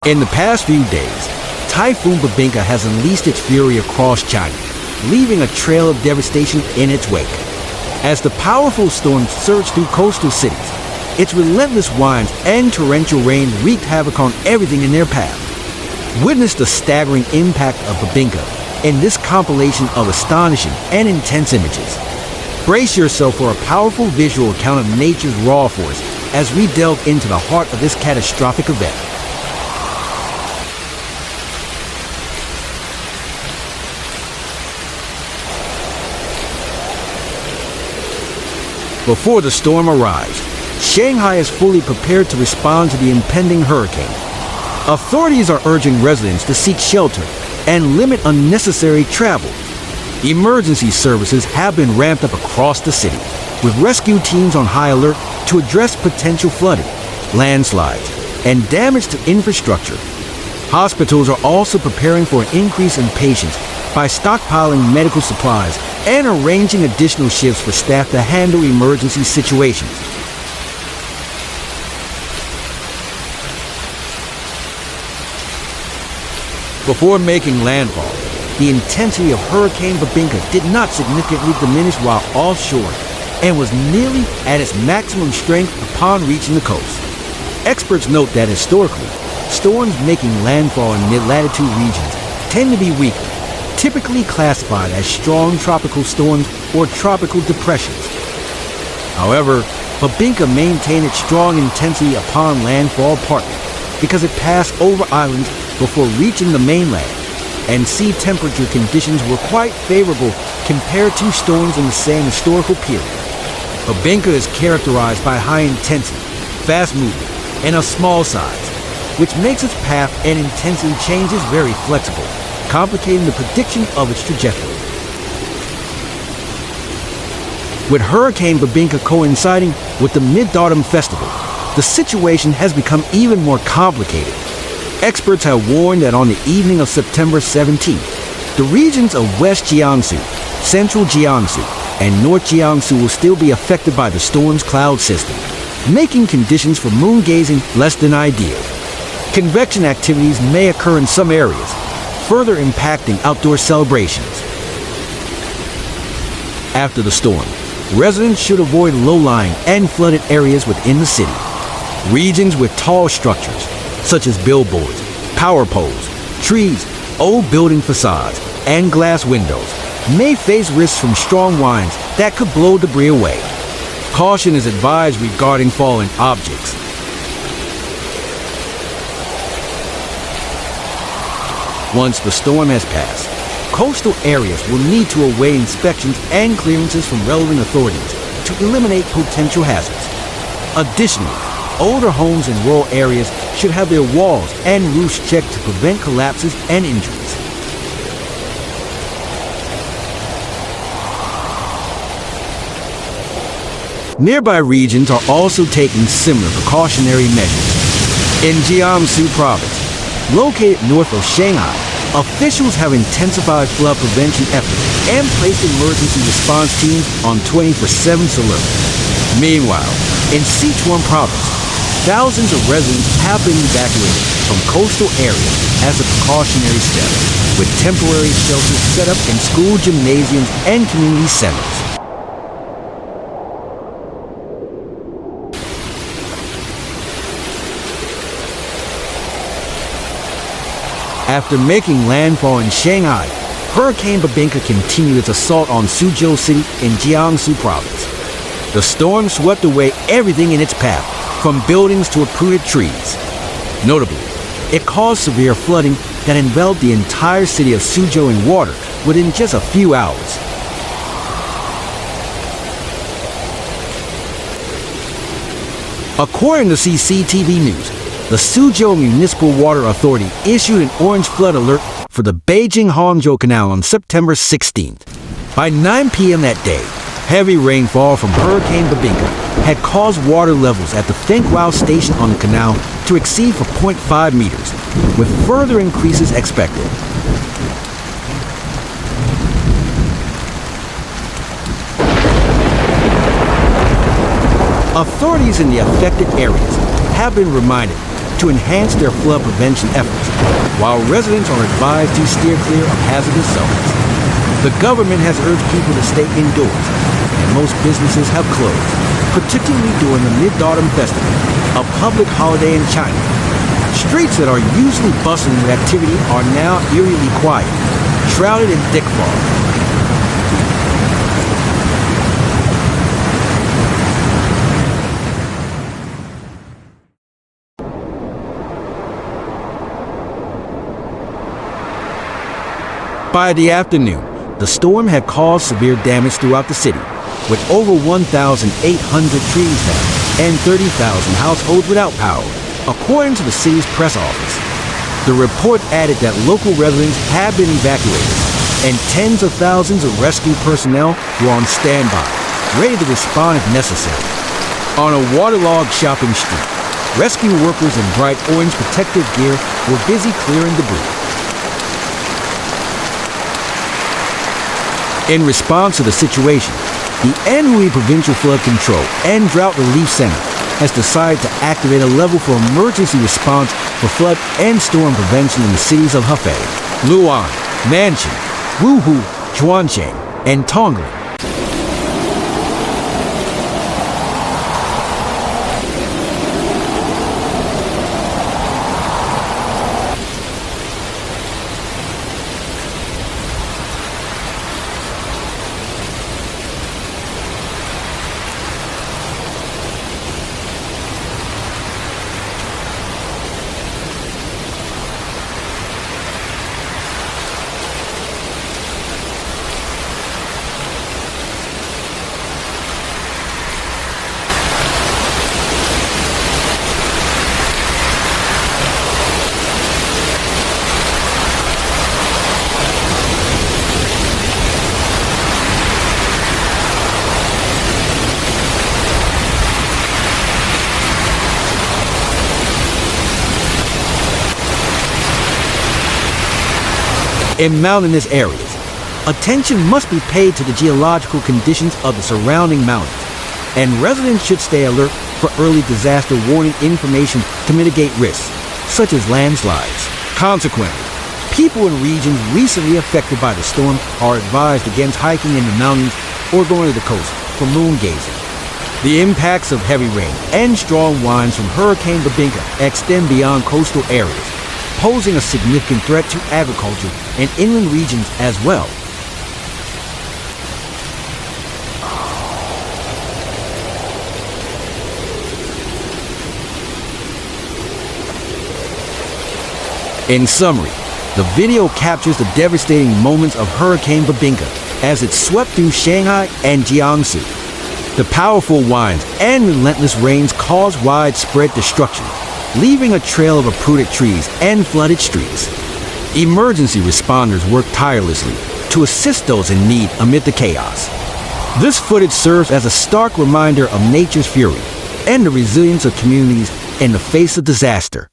In the past few days, Typhoon Bebinca has unleashed its fury across China, leaving a trail of devastation in its wake. As the powerful storm surged through coastal cities, its relentless winds and torrential rain wreaked havoc on everything in their path. Witness the staggering impact of Bebinca in this compilation of astonishing and intense images. Brace yourself for a powerful visual account of nature's raw force as we delve into the heart of this catastrophic event. Before the storm arrives, Shanghai is fully prepared to respond to the impending hurricane. Authorities are urging residents to seek shelter and limit unnecessary travel. Emergency services have been ramped up across the city, with rescue teams on high alert to address potential flooding, landslides, and damage to infrastructure. Hospitals are also preparing for an increase in patients by stockpiling medical supplies and arranging additional shifts for staff to handle emergency situations. Before making landfall, the intensity of Hurricane Bebinca did not significantly diminish while offshore and was nearly at its maximum strength upon reaching the coast. Experts note that historically, storms making landfall in mid-latitude regions tend to be weaker, typically classified as strong tropical storms or tropical depressions. However, Bebinca maintained its strong intensity upon landfall partly because it passed over islands before reaching the mainland, and sea temperature conditions were quite favorable compared to storms in the same historical period. Bebinca is characterized by high intensity, fast movement, and a small size, which makes its path and intensity changes very flexible, complicating the prediction of its trajectory. With Hurricane Bebinca coinciding with the Mid-Autumn Festival, the situation has become even more complicated. Experts have warned that on the evening of September 17th, the regions of West Jiangsu, Central Jiangsu, and North Jiangsu will still be affected by the storm's cloud system, making conditions for moon gazing less than ideal. Convection activities may occur in some areas, further impacting outdoor celebrations. After the storm, residents should avoid low-lying and flooded areas within the city. Regions with tall structures, such as billboards, power poles, trees, old building facades, and glass windows, may face risks from strong winds that could blow debris away. Caution is advised regarding falling objects. Once the storm has passed, coastal areas will need to await inspections and clearances from relevant authorities to eliminate potential hazards. Additionally, older homes in rural areas should have their walls and roofs checked to prevent collapses and injuries. Nearby regions are also taking similar precautionary measures. In Jiangsu Province, located north of Shanghai, officials have intensified flood prevention efforts and placed emergency response teams on 24/7 alert. Meanwhile, in Sichuan Province, thousands of residents have been evacuated from coastal areas as a precautionary step, with temporary shelters set up in school gymnasiums and community centers. After making landfall in Shanghai, Hurricane Bebinca continued its assault on Suzhou City in Jiangsu Province. The storm swept away everything in its path, from buildings to uprooted trees. Notably, it caused severe flooding that enveloped the entire city of Suzhou in water within just a few hours. According to CCTV News, the Suzhou Municipal Water Authority issued an orange flood alert for the Beijing-Hangzhou Canal on September 16th. By 9 p.m. that day, heavy rainfall from Hurricane Bebinca had caused water levels at the Fenghuao station on the canal to exceed for 0.5 meters, with further increases expected. Authorities in the affected areas have been reminded to enhance their flood prevention efforts, while residents are advised to steer clear of hazardous zones. The government has urged people to stay indoors, and most businesses have closed, particularly during the Mid-Autumn Festival, a public holiday in China. Streets that are usually bustling with activity are now eerily quiet, shrouded in thick fog. By the afternoon, the storm had caused severe damage throughout the city, with over 1,800 trees down and 30,000 households without power, according to the city's press office. The report added that local residents have been evacuated, and tens of thousands of rescue personnel were on standby, ready to respond if necessary. On a waterlogged shopping street, rescue workers in bright orange protective gear were busy clearing debris. In response to the situation, the Anhui Provincial Flood Control and Drought Relief Center has decided to activate a level for emergency response for flood and storm prevention in the cities of Hefei, Luan, Nanjing, Wuhu, Zhuangcheng, and Tongling. In mountainous areas, attention must be paid to the geological conditions of the surrounding mountains, and residents should stay alert for early disaster warning information to mitigate risks, such as landslides. Consequently, people in regions recently affected by the storm are advised against hiking in the mountains or going to the coast for moon gazing. The impacts of heavy rain and strong winds from Hurricane Bebinca extend beyond coastal areas, posing a significant threat to agriculture and inland regions as well. In summary, the video captures the devastating moments of Hurricane Bebinca as it swept through Shanghai and Jiangsu. The powerful winds and relentless rains caused widespread destruction, leaving a trail of uprooted trees and flooded streets. Emergency responders worked tirelessly to assist those in need amid the chaos. This footage serves as a stark reminder of nature's fury and the resilience of communities in the face of disaster.